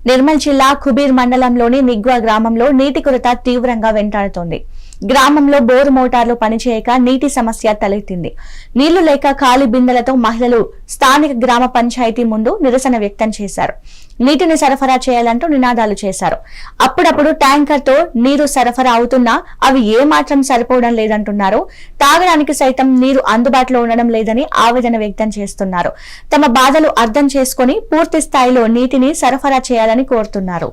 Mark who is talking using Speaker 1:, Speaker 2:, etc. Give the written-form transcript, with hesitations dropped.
Speaker 1: నిర్మల్ జిల్లా కుబీర్ మండలంలోని నిగ్వా గ్రామంలో నీటి కొరత తీవ్రంగా వెంటాడుతోంది. గ్రామంలో బోరు మోటార్లు పనిచేయక నీటి సమస్య తలెత్తింది. నీళ్లు లేక ఖాళీ బిందెలతో మహిళలు స్థానిక గ్రామ పంచాయతీ ముందు నిరసన వ్యక్తం చేశారు. నీటిని సరఫరా చేయాలంటూ నినాదాలు చేశారు. అప్పుడప్పుడు ట్యాంకర్ తో నీరు సరఫరా అవుతున్నా అవి ఏమాత్రం సరిపోవడం లేదంటున్నారు. తాగడానికి సైతం నీరు అందుబాటులో ఉండడం లేదని ఆవేదన వ్యక్తం చేస్తున్నారు. తమ బాధలు అర్థం చేసుకుని పూర్తి స్థాయిలో నీటిని సరఫరా చేయాలని కోరుతున్నారు.